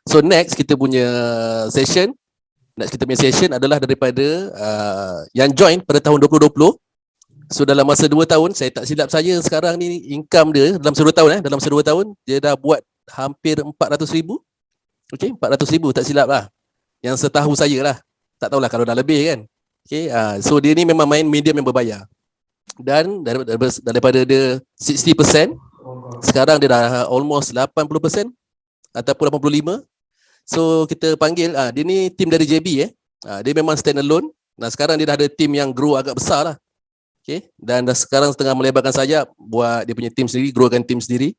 So next kita punya session adalah daripada yang join pada tahun 2020. So dalam masa 2 tahun, saya tak silap saya sekarang ni income dia dalam masa 2 tahun dalam masa 2 tahun dia dah buat hampir 400,000. Okey, 400,000 tak silap lah. Yang setahu saya lah. Tak tahulah kalau dah lebih kan. Okey, so dia ni memang main medium yang berbayar. Dan daripada dia 60%, sekarang dia dah almost 80% ataupun 85%. So kita panggil, dia ni tim dari JB dia memang stand alone. Nah sekarang dia dah ada tim yang grow agak besar lah. Okay. Dan dah sekarang tengah melebarkan sayap, buat dia punya tim sendiri, growkan tim sendiri.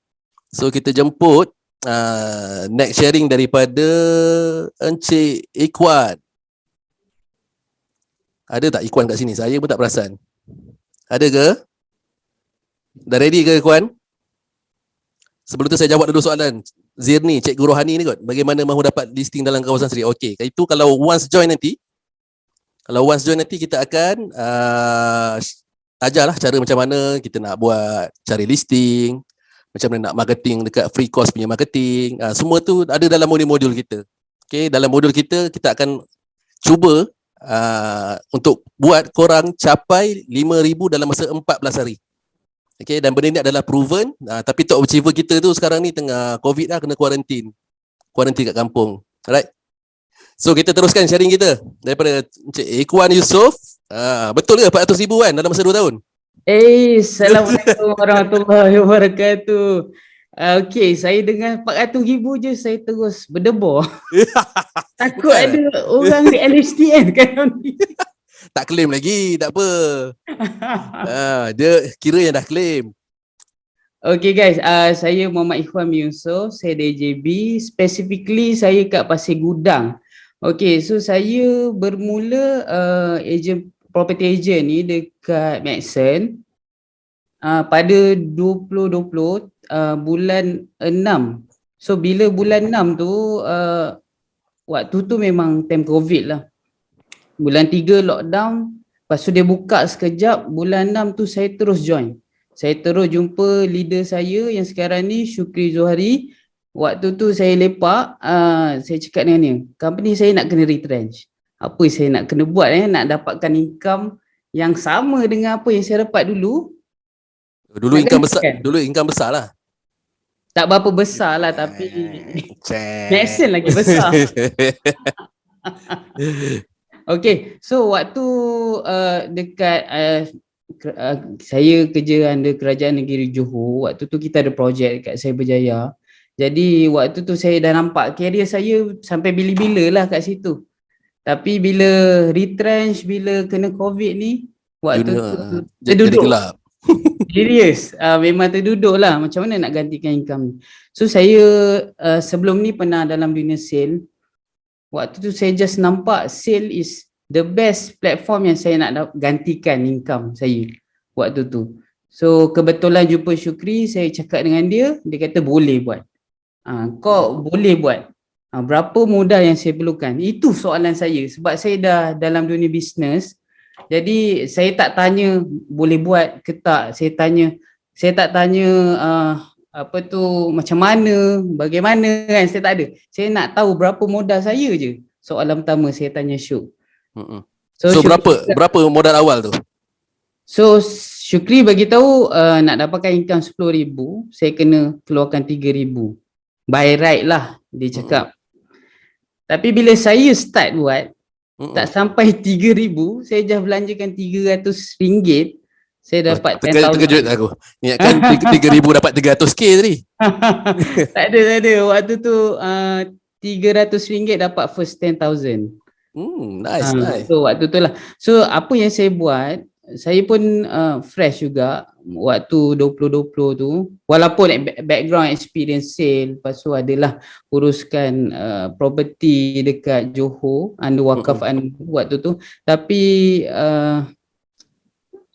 So kita jemput next sharing daripada Encik Ikhwan. Ada tak Ikhwan kat sini? Saya pun tak perasan. Ada ke? Dah ready ke Ikhwan? Sebelum tu saya jawab dulu soalan Zirni, Cikgu Rohani ni kot. Bagaimana mahu dapat listing dalam kawasan sendiri? Okey, itu kalau once join nanti kita akan ajarlah cara macam mana kita nak buat cari listing, macam mana nak marketing dekat free course punya marketing. Semua tu ada dalam modul-modul kita. Okey, dalam modul kita akan cuba untuk buat korang capai 5,000 dalam masa 14 hari. Okey, dan benda ni adalah proven, tapi top achiever kita tu sekarang ni tengah COVID lah, kena kuarantin kat kampung. Alright. So kita teruskan sharing kita daripada Encik Ikhwan Yusof. Betul ke 400,000 kan dalam masa 2 tahun? Assalamualaikum warahmatullahi wabarakatuh. Okey, saya dengar 400,000 je saya terus berdebar. Takut ada orang di LHDN kan ni. Tak claim lagi, tak apa. Dia kira yang dah claim. Okay guys, saya Muhammad Ikhwan Yusof, saya dari JB. Specifically saya kat Pasir Gudang. Okay, so saya bermula property agent ni dekat Maxen pada 2020 bulan 6. So bila bulan 6 tu waktu tu memang time COVID lah. Bulan 3 lockdown, lepas tu dia buka sekejap, bulan 6 tu saya terus join. Saya terus jumpa leader saya yang sekarang ni, Syukri Zohari. Waktu tu saya lepak, saya cakap dengan dia, company saya nak kena retrench. Apa saya nak kena buat nak dapatkan income yang sama dengan apa yang saya dapat dulu. Dulu income besar lah. Tak berapa besar lah tapi Maxen lagi besar. Okay, so waktu dekat saya kerja under Kerajaan Negeri Johor, waktu tu kita ada projek dekat Cyberjaya. Jadi waktu tu saya dah nampak career saya sampai bila-bila lah kat situ. Tapi bila retrench, bila kena COVID ni, waktu tu terduduk. Serius, memang terduduk lah macam mana nak gantikan income ni. So saya sebelum ni pernah dalam dunia sale. Waktu tu saya just nampak sale is the best platform yang saya nak gantikan income saya waktu tu. So kebetulan jumpa Syukri, saya cakap dengan dia, dia kata boleh buat. Kau boleh buat. Berapa modal yang saya perlukan? Itu soalan saya sebab saya dah dalam dunia bisnes. Jadi saya tak tanya boleh buat ke tak. Saya tak tanya apa tu macam mana, bagaimana kan, saya tak ada. Saya nak tahu berapa modal saya je. Soalan pertama saya tanya Syuk. So berapa modal awal tu? So Syukri bagi tahu nak dapatkan income 10,000, saya kena keluarkan 3,000. By right lah dia cakap. Tapi bila saya start buat, tak sampai 3,000, saya dah belanjakan RM300, saya dapat 10,000. Terkejut aku. Ingatkan 3,000 dapat 300k tadi. Tak ada. Waktu tu RM300 dapat first 10,000. Nice. So waktu tu lah. So apa yang saya buat, saya pun fresh juga waktu 2020 tu, walaupun background experience sale, lepas tu adalah uruskan property dekat Johor under wakaf waktu tu, tapi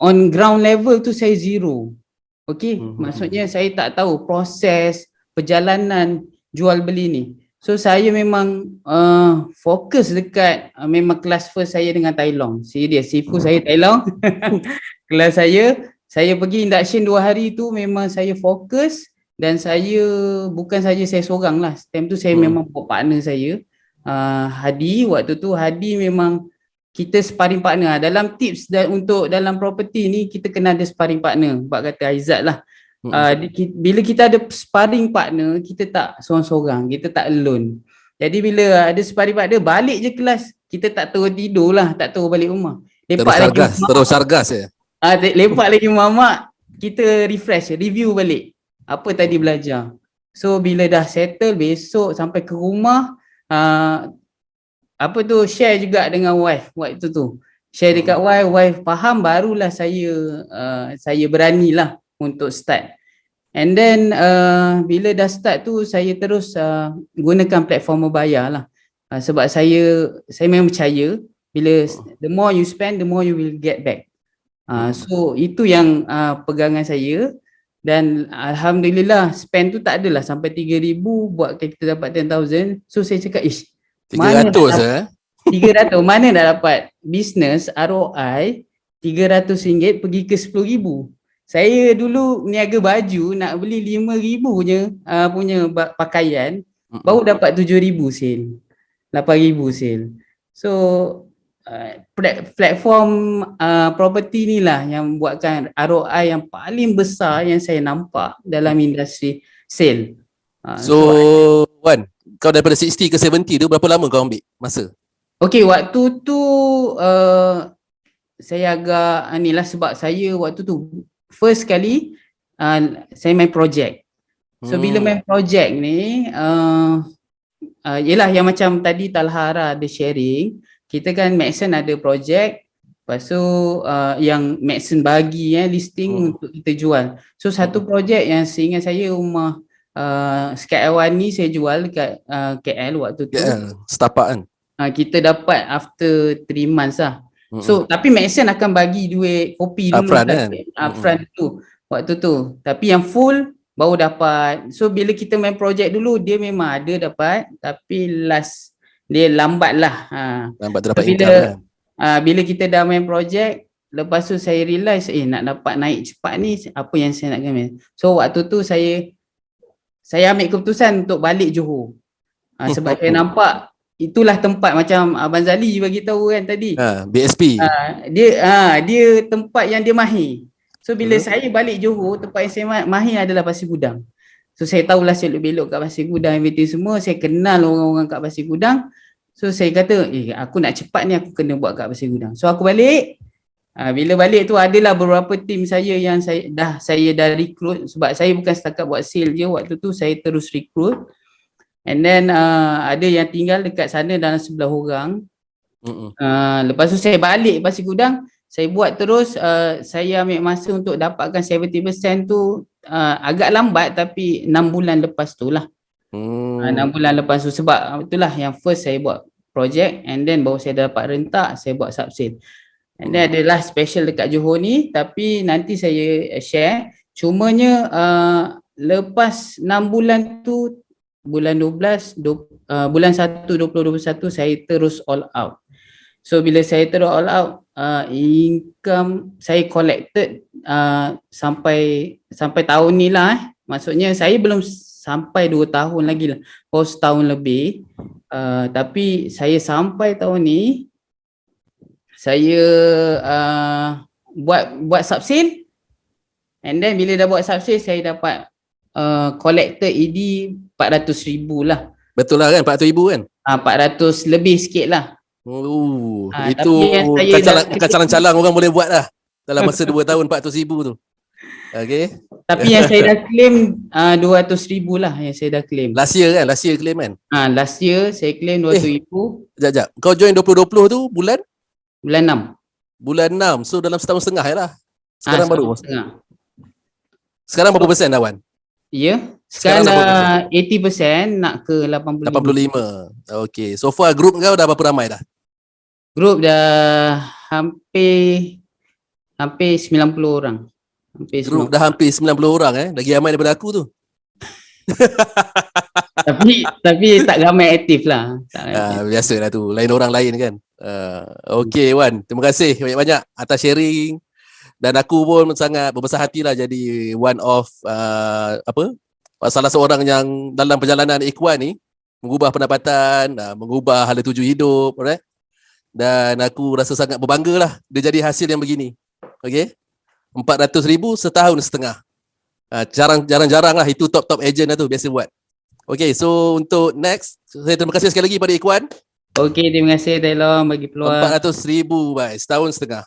on ground level tu saya zero. Okay, maksudnya saya tak tahu proses perjalanan jual beli ni. So saya memang fokus dekat memang kelas first saya dengan Tai Long. Serius, sifu saya Tai Long. Kelas saya pergi induction 2 hari tu memang saya fokus dan saya bukan saja saya seorang lah. Time tu saya memang bawa partner saya. Hadi, waktu tu Hadi memang kita sparring partner. Dalam tips untuk dalam property ni kita kena ada sparring partner. Bak kata Aizat lah. Bila kita ada sparring partner, kita tak seorang-seorang, kita tak alone. Jadi bila ada sparring partner, balik je kelas, kita tak terus tidur lah, tak terus balik rumah. Terus sargas ya. Lepak lagi mamak, kita refresh, review balik apa tadi belajar. So bila dah settle, besok sampai ke rumah, share juga dengan wife waktu tu. Share dekat wife faham, barulah saya beranilah untuk start. And then bila dah start tu, saya terus gunakan platform berbayar lah. Sebab saya memang percaya bila the more you spend, the more you will get back. So itu yang pegangan saya. Dan alhamdulillah spend tu tak adalah sampai 3,000 buat kita dapat 10,000. So saya cakap 300 300 mana nak dapat bisnes ROI RM300 pergi ke 10,000. Saya dulu niaga baju nak beli 5,000 je punya pakaian, baru dapat 7,000 sale, 8,000 sale. So platform property ni lah yang buatkan ROI yang paling besar yang saya nampak dalam industri sale. Wan, kau daripada 60 ke 70 tu berapa lama kau ambil masa? Okey, waktu tu saya agak inilah, sebab saya waktu tu first kali saya main projek. So bila main projek ni yelah yang macam tadi Talhara ada sharing, kita kan Maxon ada projek, lepas tu yang Maxon bagi listing untuk kita jual. So satu projek yang seingat saya rumah Sky Awan ni saya jual dekat KL waktu tu. KL, setapak kan? Kita dapat after 3 months lah. So tapi Maxon akan bagi duit kopi dulu upfront tu waktu tu. Tapi yang full baru dapat. So bila kita main projek dulu, dia memang ada dapat, tapi last dia lambat lah. Lambat dapat income kan. Bila kita dah main projek, lepas tu saya realise nak dapat naik cepat ni, apa yang saya nak ambil. So waktu tu saya ambil keputusan untuk balik Johor. Sebab saya nampak itulah tempat macam Abang Zali bagi tahu kan tadi. BSP. Dia tempat yang dia mahir. So bila saya balik Johor, tempat yang saya mahir adalah Pasir Gudang. So saya tahulah selok-belok kat Pasir Gudang, everything semua, saya kenal orang-orang kat Pasir Gudang. So saya kata, aku nak cepat ni, aku kena buat kat Pasir Gudang. So aku balik. Bila balik tu adalah beberapa tim saya yang saya dah recruit, sebab saya bukan setakat buat sale je, waktu tu saya terus recruit. And then ada yang tinggal dekat sana dalam 11 orang. Lepas tu saya balik Pasir Gudang, saya buat terus, saya ambil masa untuk dapatkan 70% tu agak lambat, tapi 6 bulan lepas tu lah. 6 bulan lepas tu, sebab itulah yang first saya buat projek, and then baru saya dapat rentak, saya buat subsale. And then adalah special dekat Johor ni, tapi nanti saya share. Cumanya lepas 6 bulan tu, bulan 12, bulan 1 2021 saya terus all out. So bila saya terus all out, income saya collected sampai tahun ni lah. Maksudnya saya belum sampai 2 tahun lagi lah, baru setahun lebih. Tapi saya sampai tahun ni, saya buat subsale, and then bila dah buat subsale, saya dapat collected ED 400,000 lah. Betul lah kan, 400,000 kan? 400 lebih sikit lah. Itu bukan calang-calang orang boleh buat lah dalam masa 2 tahun 400,000 tu. Okay. Tapi yang saya dah claim 200,000 lah yang saya dah claim. Last year claim kan? Last year saya claim 200,000. Sekejap. Kau join 2020 tu bulan 6. Bulan 6. So dalam setahun setengah je lah. Sekarang baru. Setengah. Sekarang berapa persen dah Wan? Ya. Sekarang dah 80% nak ke 85. Okay. So far group kau dah berapa ramai dah? Group dah hampir 90 orang. Group dah hampir 90 orang lagi ramai daripada aku tu. tapi tak ramai aktif lah. Biasalah tu, lain orang lain kan. Okay Wan, terima kasih banyak-banyak atas sharing, dan aku pun sangat berbesar hatilah jadi one of salah seorang yang dalam perjalanan Ikhwan ni mengubah pendapatan, mengubah hala tuju hidup, alright? Dan aku rasa sangat berbangga lah dia jadi hasil yang begini. Okay, 400,000 setahun setengah. Jarang-jarang lah itu top agent lah tu biasa buat. Okay, so untuk next, saya terima kasih sekali lagi pada Ikhwan. Okey, terima kasih Taylor bagi peluang. 400,000 setahun setengah.